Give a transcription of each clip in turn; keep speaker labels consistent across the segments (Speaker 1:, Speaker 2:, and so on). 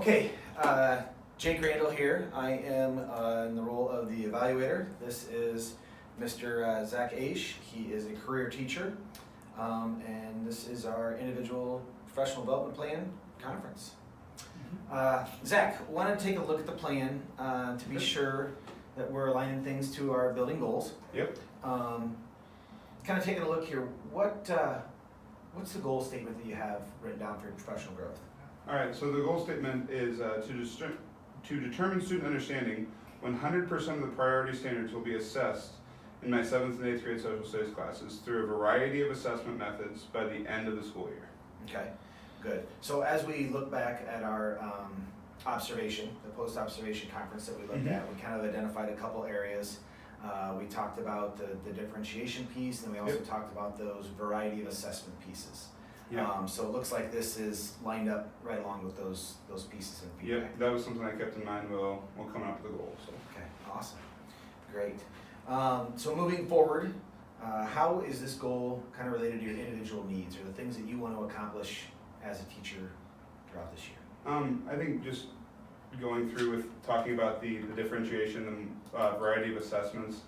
Speaker 1: Okay, Jake Randall here. I am in the role of the evaluator. This is Mr. Zach Aish. He is a career teacher, and this is our individual professional development plan conference. Zach, want to take a look at the plan to be sure that we're aligning things to our building goals.
Speaker 2: Yep.
Speaker 1: Kind of taking a look here. What's the goal statement that you have written down for your professional growth?
Speaker 2: All right, so the goal statement is to determine student understanding, 100% of the priority standards will be assessed in my 7th and 8th grade social studies classes through a variety of assessment methods by the end of the school year.
Speaker 1: Okay, good. So as we look back at our observation, the post-observation conference that we looked at, we kind of identified a couple areas. We talked about the differentiation piece, and we also talked about those variety of assessment pieces.
Speaker 2: Yeah.
Speaker 1: So it looks like this is lined up right along with those pieces and feedback.
Speaker 2: Yep, that was something I kept in mind while coming up with the goal. So.
Speaker 1: Okay, awesome, great. So moving forward, how is this goal kind of related to your individual needs or the things that you want to accomplish as a teacher throughout this year?
Speaker 2: I think just going through with talking about the differentiation and variety of assessments,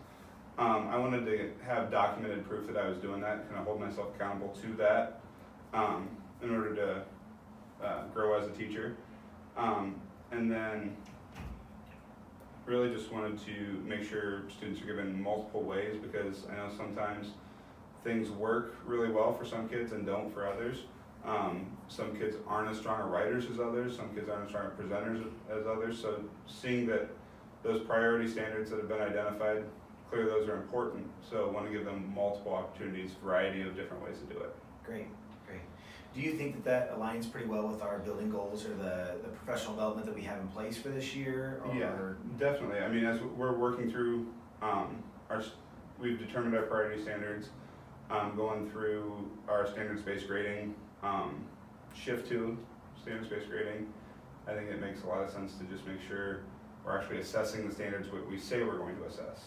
Speaker 2: I wanted to have documented proof that I was doing that, kind of hold myself accountable to that in order to grow as a teacher. And then really just wanted to make sure students are given multiple ways, because I know sometimes things work really well for some kids and don't for others. Some kids aren't as strong writers as others, some kids aren't as strong presenters as others, so seeing that those priority standards that have been identified, clearly those are important, so I want to give them multiple opportunities, variety of different ways to do it.
Speaker 1: Great, great. Do you think that aligns pretty well with our building goals or the professional development that we have in place for this year? Or?
Speaker 2: Yeah, definitely. I mean, as we're working through we've determined our priority standards, going through our standards-based grading, shift to standards-based grading. I think it makes a lot of sense to just make sure we're actually assessing the standards what we say we're going to assess.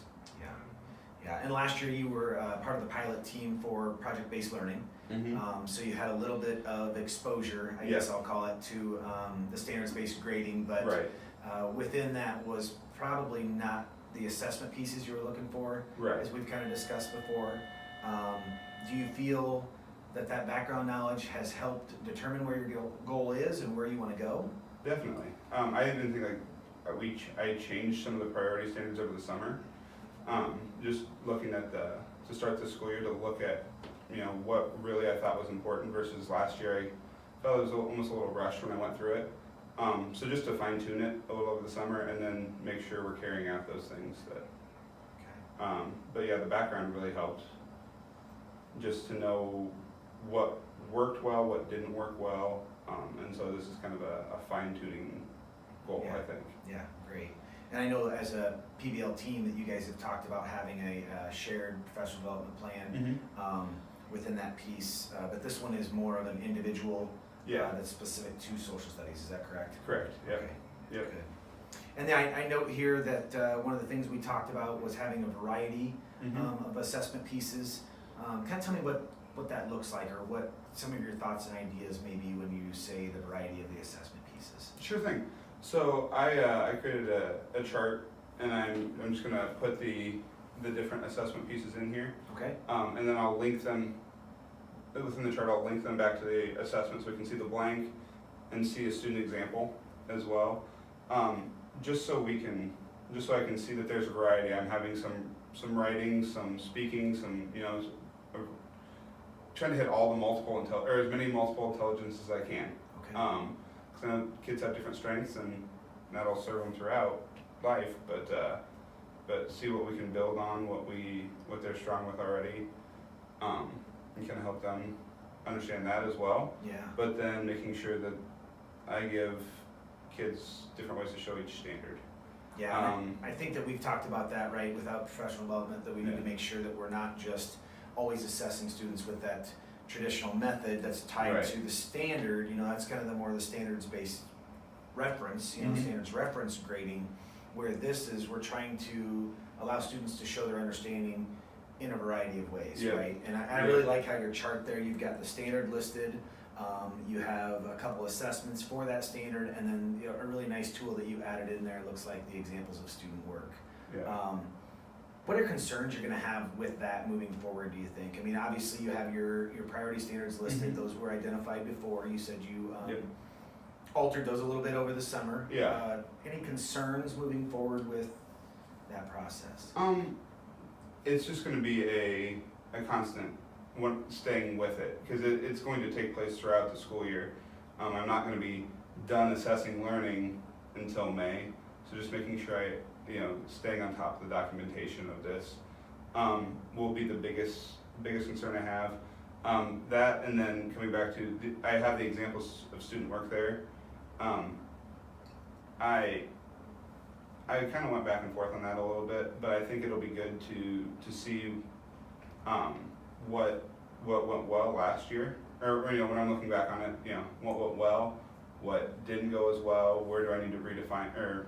Speaker 1: Yeah, and last year you were part of the pilot team for project-based learning. So you had a little bit of exposure, I guess I'll call it, to the standards-based grading, but within that was probably not the assessment pieces you were looking for, as we've kind of discussed before. Do you feel that background knowledge has helped determine where your goal is and where you want to go?
Speaker 2: Definitely. I even think I changed some of the priority standards over the summer. Just looking at to start the school year, to look at what really I thought was important versus last year. I felt it was almost a little rushed when I went through it. So just to fine tune it a little over the summer and then make sure we're carrying out those things that. But yeah, the background really helped. Just to know what worked well, what didn't work well, and so this is kind of a fine tuning goal, I think. Yeah,
Speaker 1: great. And I know as a PBL team that you guys have talked about having a shared professional development plan within that piece, but this one is more of an individual that's specific to social studies, is that correct?
Speaker 2: Correct, yeah.
Speaker 1: Okay.
Speaker 2: Yep.
Speaker 1: Good. And then I note here that one of the things we talked about was having a variety of assessment pieces. Kind of tell me what that looks like, or what some of your thoughts and ideas maybe when you say the variety of the assessment pieces.
Speaker 2: Sure thing. So I created a chart, and I'm just gonna put the different assessment pieces in here.
Speaker 1: Okay.
Speaker 2: And then I'll link them within the chart. I'll link them back to the assessment so we can see the blank and see a student example as well. Just so I can see that there's a variety. I'm having some writing, some speaking, some trying to hit all the as many multiple intelligences as I can.
Speaker 1: Okay.
Speaker 2: Because I know kids have different strengths, and that'll serve them throughout life. But see what we can build on, what they're strong with already, and kind of help them understand that as well.
Speaker 1: Yeah.
Speaker 2: But then making sure that I give kids different ways to show each standard.
Speaker 1: Yeah. I think that we've talked about that, right? Without professional development, that we need to make sure that we're not just always assessing students with that traditional method that's tied to the standard. That's kind of the standards-based reference, standards reference grading, where this is, we're trying to allow students to show their understanding in a variety of ways, right? And I really like how your chart there, you've got the standard listed, You have a couple assessments for that standard, and then a really nice tool that you added in there looks like the examples of student work.
Speaker 2: Yeah.
Speaker 1: What are concerns you're going to have with that moving forward, do you think? I mean, obviously you have your priority standards listed. Those were identified before. You said you altered those a little bit over the summer.
Speaker 2: Yeah.
Speaker 1: Any concerns moving forward with that process?
Speaker 2: It's just going to be a constant staying with it, because it's going to take place throughout the school year. I'm not going to be done assessing learning until May, so just making sure staying on top of the documentation of this will be the biggest concern I have. That, and then coming back to I have the examples of student work there. I kind of went back and forth on that a little bit, but I think it'll be good to see what went well last year, or when I'm looking back on it, what went well, what didn't go as well, where do I need to redefine or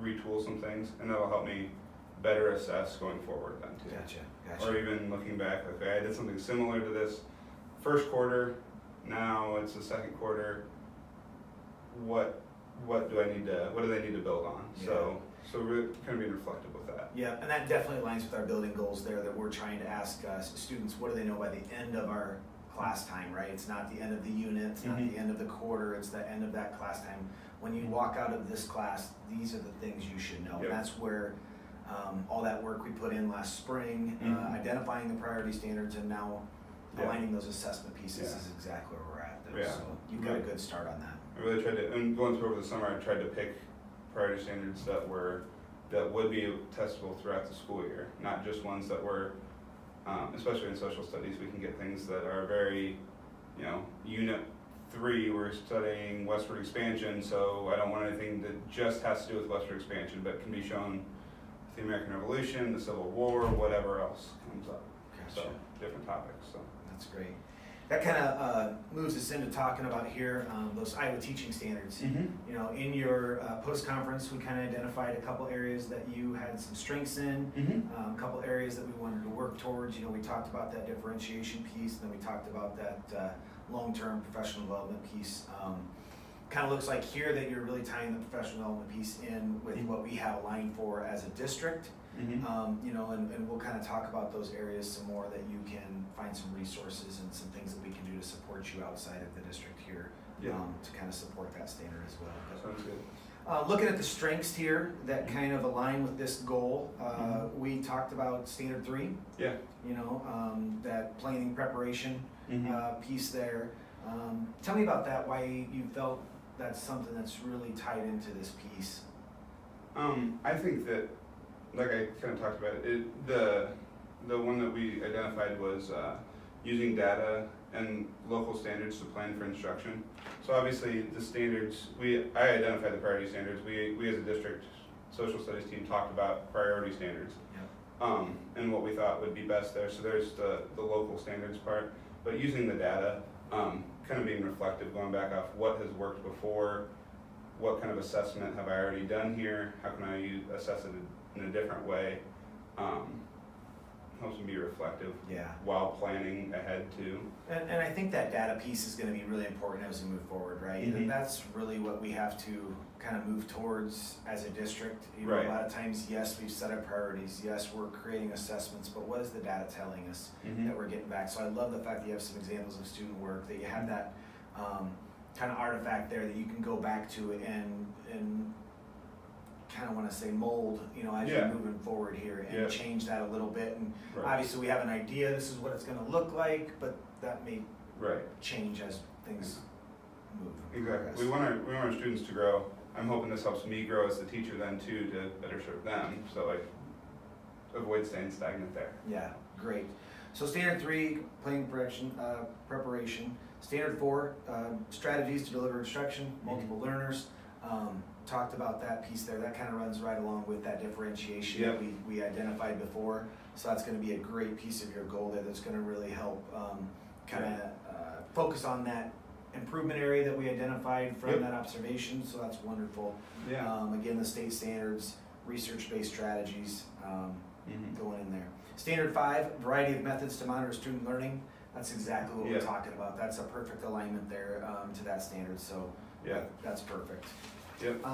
Speaker 2: retool some things, and that'll help me better assess going forward then too.
Speaker 1: Gotcha.
Speaker 2: Or even looking back, okay, I did something similar to this first quarter, now it's the second quarter, what do they need to build on?
Speaker 1: Yeah.
Speaker 2: So we're kind of being reflective with that.
Speaker 1: Yeah, and that definitely aligns with our building goals there, that we're trying to ask students, what do they know by the end of our class time, right? It's not the end of the unit, it's not the end of the quarter, it's the end of that class time. When you walk out of this class, these are the things you should know.
Speaker 2: Yep.
Speaker 1: And that's where all that work we put in last spring, identifying the priority standards, and now aligning those assessment pieces is exactly where we're at there.
Speaker 2: Yeah.
Speaker 1: So you've got a good start on that.
Speaker 2: I really tried to, and going through over the summer, I tried to pick priority standards that would be testable throughout the school year, not just ones that were, especially in social studies, we can get things that are very, unit 3, we're studying westward expansion, so I don't want anything that just has to do with westward expansion, but can be shown the American Revolution, the Civil War, whatever else comes up.
Speaker 1: Gotcha.
Speaker 2: So different topics. So
Speaker 1: that's great. That kind of moves us into talking about here those Iowa teaching standards. In your post-conference, we kind of identified a couple areas that you had some strengths in, a couple areas that we wanted to work towards. We talked about that differentiation piece, and then we talked about that long-term professional development piece. Kind of looks like here that you're really tying the professional development piece in with what we have aligned for as a district. And we'll kind of talk about those areas some more, that you can find some resources and some things that we can do to support you outside of the district here to kind of support that standard as well.
Speaker 2: Sounds good.
Speaker 1: Looking at the strengths here that kind of align with this goal, we talked about standard 3.
Speaker 2: Yeah.
Speaker 1: That planning preparation piece there. Tell me about that, why you felt that's something that's really tied into this piece.
Speaker 2: I think that, like I kind of talked about it, the one that we identified was using data and local standards to plan for instruction. So obviously the standards, I identified the priority standards. We as a district social studies team talked about priority standards. And what we thought would be best there. So there's the local standards part, but using the data, kind of being reflective, going back off what has worked before, what kind of assessment have I already done here, how can I assess it in a different way, helps me be reflective while planning ahead too.
Speaker 1: And I think that data piece is going to be really important as we move forward, right? And that's really what we have to kind of move towards as a district. A lot of times, yes, we've set our priorities, yes, we're creating assessments, but what is the data telling us that we're getting back? So I love the fact that you have some examples of student work, that you have that kind of artifact there that you can go back to and kind of want to say mold, as you're moving forward here, and change that a little bit. And obviously we have an idea, this is what it's going to look like, but that may change as things move.
Speaker 2: Exactly. We want our students to grow. I'm hoping this helps me grow as the teacher then too, to better serve them, so I avoid staying stagnant there.
Speaker 1: Yeah, great. So standard 3, planning preparation. Standard 4, strategies to deliver instruction, multiple learners. Talked about that piece there. That kind of runs right along with that differentiation that we identified before. So that's going to be a great piece of your goal there that's going to really help focus on that improvement area that we identified from that observation. So that's wonderful. Again, the state standards, research-based strategies going in there. Standard 5, variety of methods to monitor student learning. That's exactly what we're talking about. That's a perfect alignment there to that standard, so that's perfect.
Speaker 2: Yep.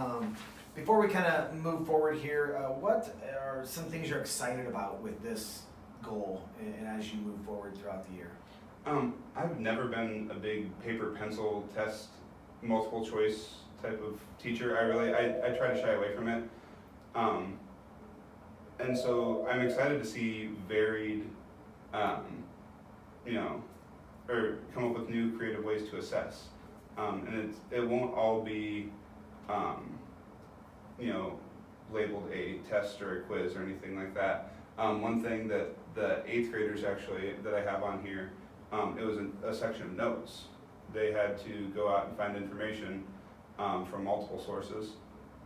Speaker 1: Before we kind of move forward here, what are some things you're excited about with this goal and as you move forward throughout the year?
Speaker 2: I've never been a big paper pencil test, multiple choice type of teacher. I try to shy away from it. And so I'm excited to see varied, or come up with new creative ways to assess. And it won't all be, labeled a test or a quiz or anything like that. One thing that the 8th graders actually, that I have on here, it was a section of notes. They had to go out and find information from multiple sources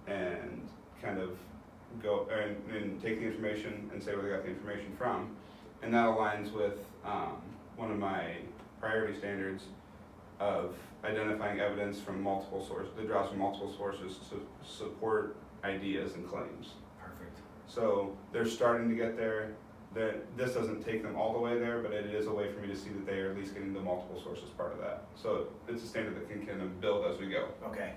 Speaker 2: and kind of go and take the information and say where they got the information from. And that aligns with one of my priority standards of identifying evidence from multiple sources, that draws from multiple sources to support ideas and claims.
Speaker 1: Perfect.
Speaker 2: So they're starting to get there. This doesn't take them all the way there, but it is a way for me to see that they are at least getting the multiple sources part of that. So it's a standard that can kind of build as we go.
Speaker 1: Okay.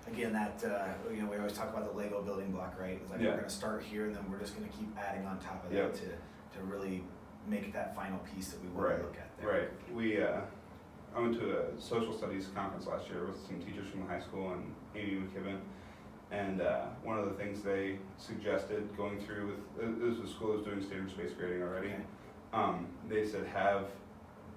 Speaker 1: Again, that we always talk about the Lego building block, right? It's like we're going to start here, and then we're just going to keep adding on top of that to really make that final piece that we want to look at there.
Speaker 2: Right. I went to a social studies conference last year with some teachers from the high school and Amy McKibben, and one of the things they suggested going through with, this was a school that was doing standards-based grading already.
Speaker 1: Okay.
Speaker 2: They said have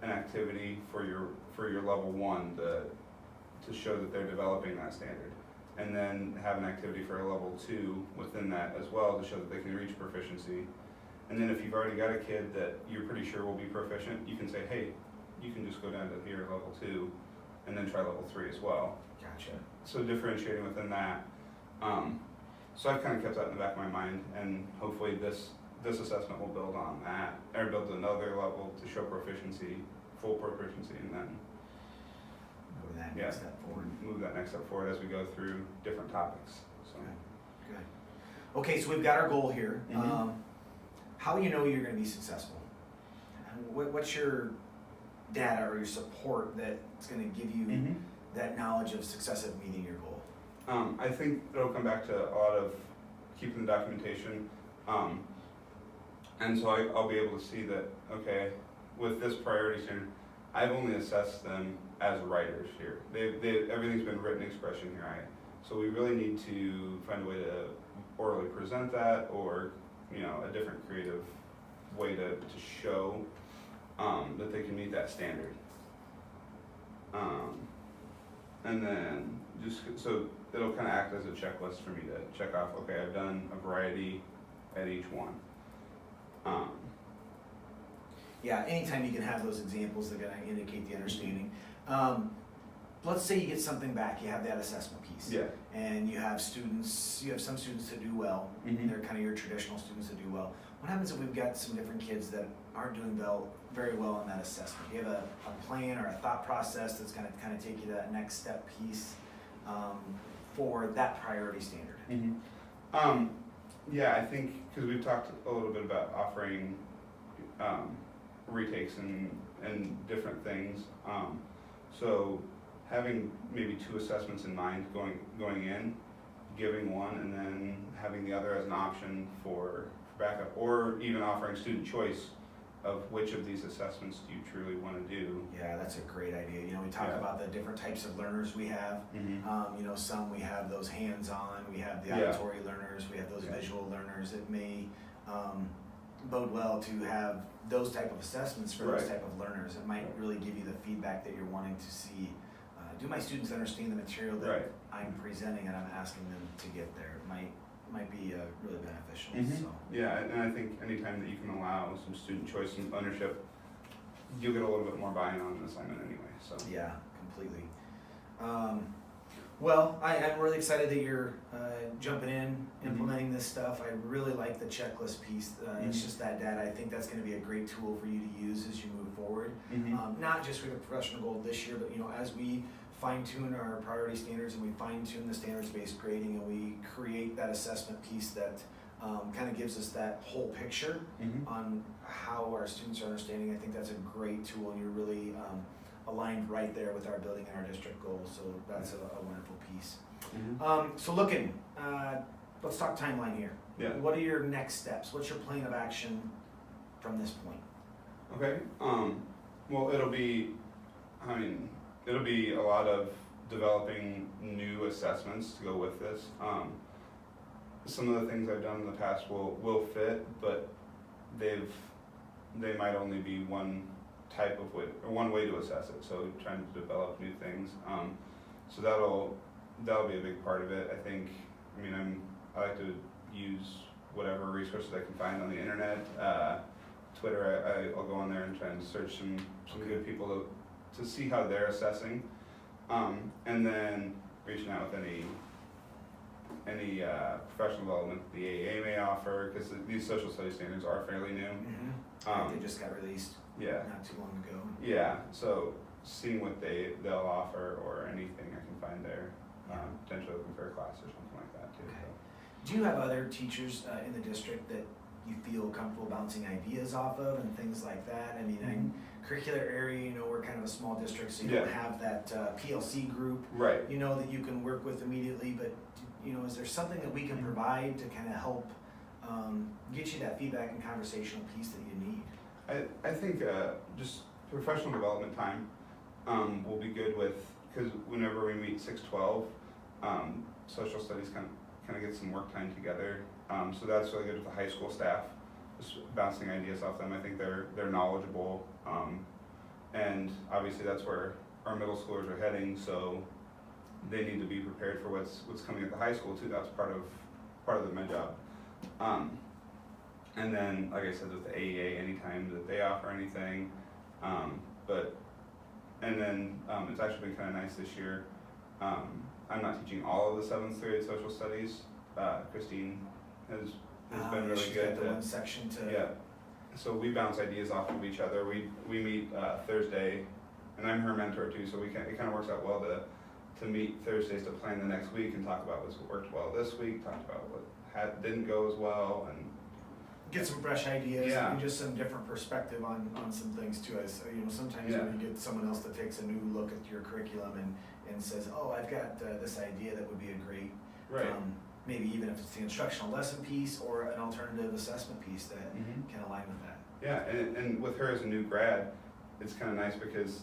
Speaker 2: an activity for your level 1 to show that they're developing that standard, and then have an activity for a level 2 within that as well to show that they can reach proficiency. And then if you've already got a kid that you're pretty sure will be proficient, you can say, hey, you can just go down to here level 2 and then try level 3 as well.
Speaker 1: Gotcha.
Speaker 2: So differentiating within that. So I've kind of kept that in the back of my mind, and hopefully this assessment will build on that, or build another level to show proficiency, full proficiency, and then
Speaker 1: move that next step forward.
Speaker 2: Move that next step forward as we go through different topics. So.
Speaker 1: Good. Okay, so we've got our goal here.
Speaker 2: Mm-hmm.
Speaker 1: How do you know you're going to be successful? What's your data or your support that's going to give you that knowledge of success of meeting your goal?
Speaker 2: I think it'll come back to a lot of keeping the documentation, and so I'll be able to see that, okay, with this priority standard, I've only assessed them as writers here. Everything's been written expression here, so we really need to find a way to orally present that, or a different creative way to show that they can meet that standard. And then just so it'll kind of act as a checklist for me to check off, okay, I've done a variety at each one.
Speaker 1: Yeah, anytime you can have those examples that are going to indicate the understanding. Let's say you get something back, you have that assessment piece.
Speaker 2: Yeah.
Speaker 1: And you have some students that do well, they're kind of your traditional students that do well. What happens if we've got some different kids that aren't doing very well on that assessment? Do you have a plan or a thought process that's going to kind of take you to that next step piece for that priority standard?
Speaker 2: Yeah, I think, because we've talked a little bit about offering retakes and different things. So having maybe 2 assessments in mind going in, giving one, and then having the other as an option for backup, or even offering student choice of which of these assessments do you truly want to do.
Speaker 1: Yeah, that's a great idea. We talk about the different types of learners we have. Some we have those hands-on, we have the auditory learners, we have those visual learners. It may bode well to have those type of assessments for those type of learners. It might really give you the feedback that you're wanting to see. Do my students understand the material that I'm presenting and I'm asking them to get there? It might be really beneficial. So.
Speaker 2: Yeah, and I think anytime that you can allow some student choice and ownership, you'll get a little bit more buy-in on an assignment anyway. So. Yeah,
Speaker 1: completely. Well, I'm really excited that you're jumping in, implementing this stuff. I really like the checklist piece. It's just that data. I think that's going to be a great tool for you to use as you move forward. Not just for the professional goal this year, but as we fine-tune our priority standards and we fine-tune the standards-based grading and we create that assessment piece that kind of gives us that whole picture on how our students are understanding. I think that's a great tool, and you're really aligned right there with our building and our district goals, so that's a wonderful piece. So looking, let's talk timeline here.
Speaker 2: Yeah.
Speaker 1: What are your next steps? What's your plan of action from this point?
Speaker 2: Okay, well, it'll be a lot of developing new assessments to go with this. Some of the things I've done in the past will fit, but they might only be one type of way, or one way to assess it, so trying to develop new things. So that'll be a big part of it. I like to use whatever resources I can find on the internet. Twitter, I'll go on there and try and search some good people to see how they're assessing, and then reaching out with any professional development the AAA may offer, because these social studies standards are fairly new.
Speaker 1: They just got released not too long ago.
Speaker 2: Yeah, so seeing what they'll offer or anything I can find there, potentially looking for a class or something like that too.
Speaker 1: Okay.
Speaker 2: So.
Speaker 1: Do you have other teachers in the district that you feel comfortable bouncing ideas off of and things like that? I mean, in curricular area, we're kind of a small district, so you don't have that PLC group, that you can work with immediately, but is there something that we can provide to kind of help get you that feedback and conversational piece that you need?
Speaker 2: I think just professional development time will be good with, because whenever we meet 6-12, social studies kind of get some work time together. So that's really good with the high school staff, just bouncing ideas off them. I think they're knowledgeable, and obviously that's where our middle schoolers are heading. So they need to be prepared for what's coming at the high school too. That's part of my job. And then, like I said, with the AEA, anytime that they offer anything, it's actually been kind of nice this year. I'm not teaching all of the 7th grade social studies. Christine has been really good.
Speaker 1: The one section to.
Speaker 2: Yeah. So we bounce ideas off of each other. We meet Thursday, and I'm her mentor too. So it kind of works out well to meet Thursdays to plan the next week and talk about what's worked well this week, talk about what didn't go as well, and
Speaker 1: get some fresh ideas and just some different perspective on some things too. Sometimes when you get someone else that takes a new look at your curriculum and says, oh, I've got this idea that would be a great, maybe even if it's the instructional lesson piece or an alternative assessment piece that can align with that.
Speaker 2: Yeah, and with her as a new grad, it's kind of nice because,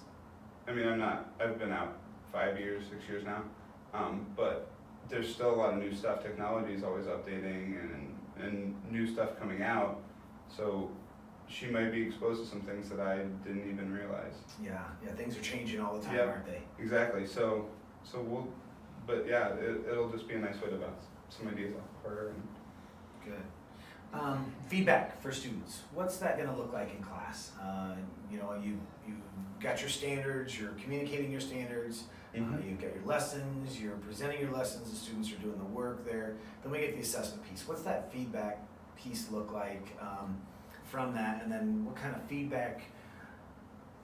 Speaker 2: I've been out 6 years now, but there's still a lot of new stuff. Technology is always updating and new stuff coming out, so she might be exposed to some things that I didn't even realize. Yeah,
Speaker 1: things are changing all the time, aren't they?
Speaker 2: Exactly. So it'll just be a nice way to bounce some ideas off of her.
Speaker 1: Good. Feedback for students. What's that going to look like in class? You've got your standards. You're communicating your standards. You've got your lessons, you're presenting your lessons, the students are doing the work there. Then we get the assessment piece. What's that feedback piece look like from that? And then what kind of feedback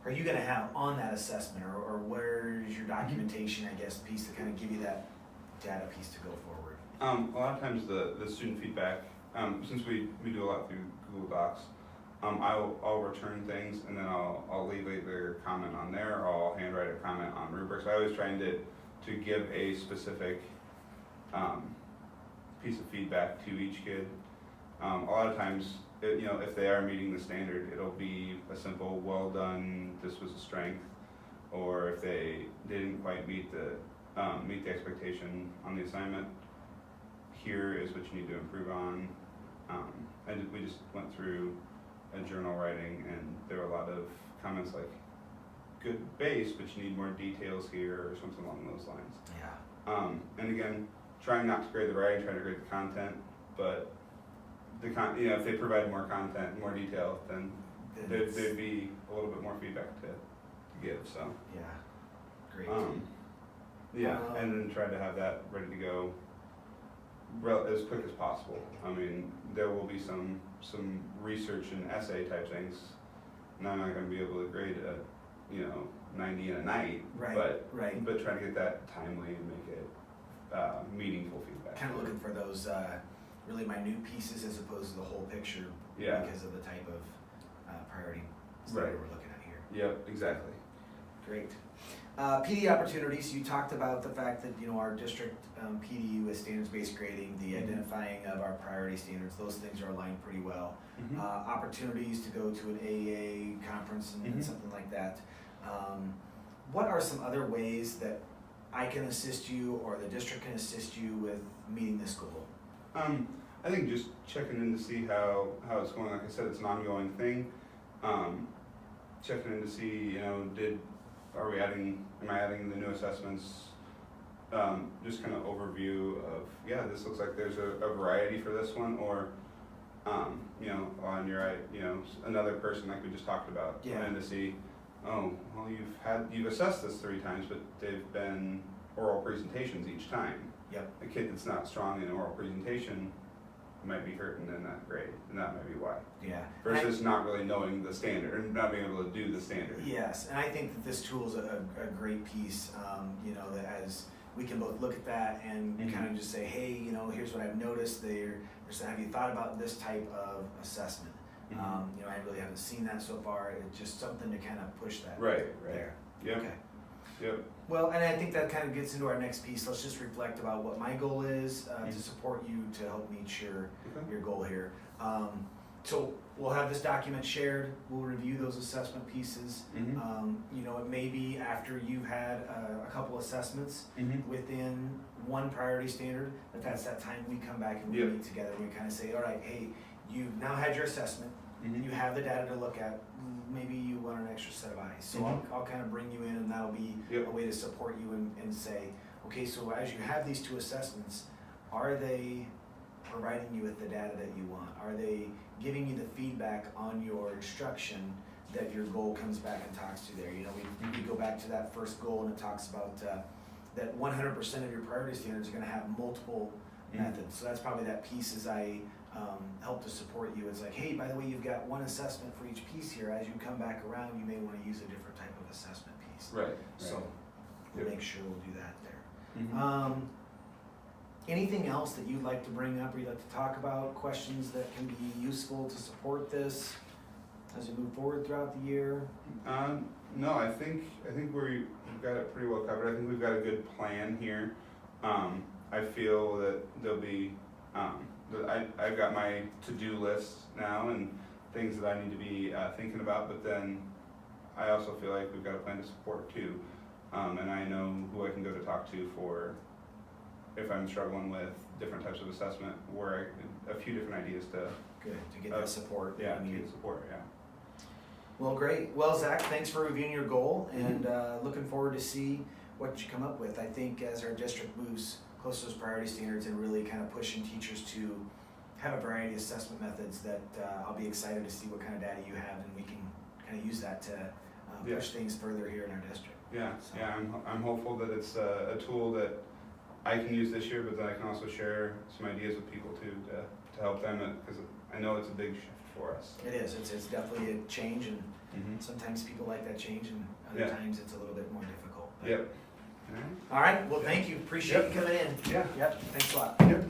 Speaker 1: are you going to have on that assessment? Or where's your documentation, piece to kind of give you that data piece to go forward?
Speaker 2: A lot of times the student feedback, since we do a lot through Google Docs, I'll return things and then I'll leave either a comment on there or I'll handwrite a comment on rubrics. I always trying to give a specific piece of feedback to each kid. A lot of times, if they are meeting the standard, it'll be a simple, well done, this was a strength, or if they didn't quite meet the expectation on the assignment, here is what you need to improve on. And we just went through a journal writing, and there were a lot of comments like, good base, but you need more details here, or something along those lines.
Speaker 1: Yeah.
Speaker 2: And again, trying not to grade the writing, trying to grade the content, but if they provide more content, more detail, then there'd be a little bit more feedback to give. So.
Speaker 1: Yeah. Great.
Speaker 2: And then try to have that ready to go as quick as possible. There will be some research and essay type things, and I'm not going to be able to grade 90 in a night, but try to get that timely and make it meaningful feedback.
Speaker 1: Kind of looking for those really minute pieces as opposed to the whole picture because of the type of priority standard we're looking at here.
Speaker 2: Yep, exactly.
Speaker 1: Great. PD opportunities, you talked about the fact that, our district PD with standards-based grading, the identifying of our priority standards, those things are aligned pretty well. Opportunities to go to an AEA conference and something like that. What are some other ways that I can assist you or the district can assist you with meeting this goal?
Speaker 2: I think just checking in to see how it's going. Like I said, it's an ongoing thing. Checking in to see, am I adding the new assessments? Just kind of overview of, this looks like there's a variety for this one, or, on your right, another person like we just talked about, and to see, you've assessed this 3 times, but they've been oral presentations each time.
Speaker 1: Yep.
Speaker 2: A kid that's not strong in oral presentation might be hurting in that grade, and that might be why.
Speaker 1: Yeah.
Speaker 2: Versus not really knowing the standard, or not being able to do the standard.
Speaker 1: Yes, and I think that this tool is a great piece, that as we can both look at that and kind of just say, hey, here's what I've noticed there. Have you thought about this type of assessment? I really haven't seen that so far. It's just something to kind of push that there.
Speaker 2: Yep.
Speaker 1: Okay.
Speaker 2: Yep.
Speaker 1: Well, and I think that kind of gets into our next piece. Let's just reflect about what my goal is to support you to help meet your goal here. So we'll have this document shared. We'll review those assessment pieces. It may be after you've had a couple assessments within one priority standard, that's that time we come back and we meet together and we kind of say, all right, hey, you've now had your assessment. You have the data to look at. Maybe you want an extra set of eyes. So I'll kind of bring you in, and that'll be a way to support you and say, okay, so as you have these 2 assessments, are they providing you with the data that you want? Are they giving you the feedback on your instruction that your goal comes back and talks to there? We go back to that first goal, and it talks about that 100% of your priority standards are going to have multiple methods. So that's probably that piece as I help to support you. It's like, hey, by the way, you've got one assessment for each piece here. As you come back around, you may want to use a different type of assessment piece.
Speaker 2: Right.
Speaker 1: So we'll make sure we'll do that there. Anything else that you'd like to bring up or you'd like to talk about? Questions that can be useful to support this as we move forward throughout the year?
Speaker 2: No, I think we've got it pretty well covered. I think we've got a good plan here. I feel that there'll be I've got my to-do list now and things that I need to be thinking about, but then I also feel like we've got a plan to support too, and I know who I can go to talk to for if I'm struggling with different types of assessment, where a few different ideas to
Speaker 1: get that support.
Speaker 2: To get support.
Speaker 1: Well, great. Well, Zach, thanks for reviewing your goal, and looking forward to see what you come up with. I think as our district moves close to those priority standards and really kind of pushing teachers to have a variety of assessment methods, that I'll be excited to see what kind of data you have, and we can kind of use that to push things further here in our district.
Speaker 2: I'm hopeful that it's a tool that I can use this year, but then I can also share some ideas with people too to help them, because I know it's a big shift for us.
Speaker 1: It is. It's definitely a change, and sometimes people like that change, and other times it's a little bit more difficult. But.
Speaker 2: Yep.
Speaker 1: All right. Well, thank you. Appreciate you coming in.
Speaker 2: Yeah.
Speaker 1: Yep. Thanks a lot.
Speaker 2: Yep.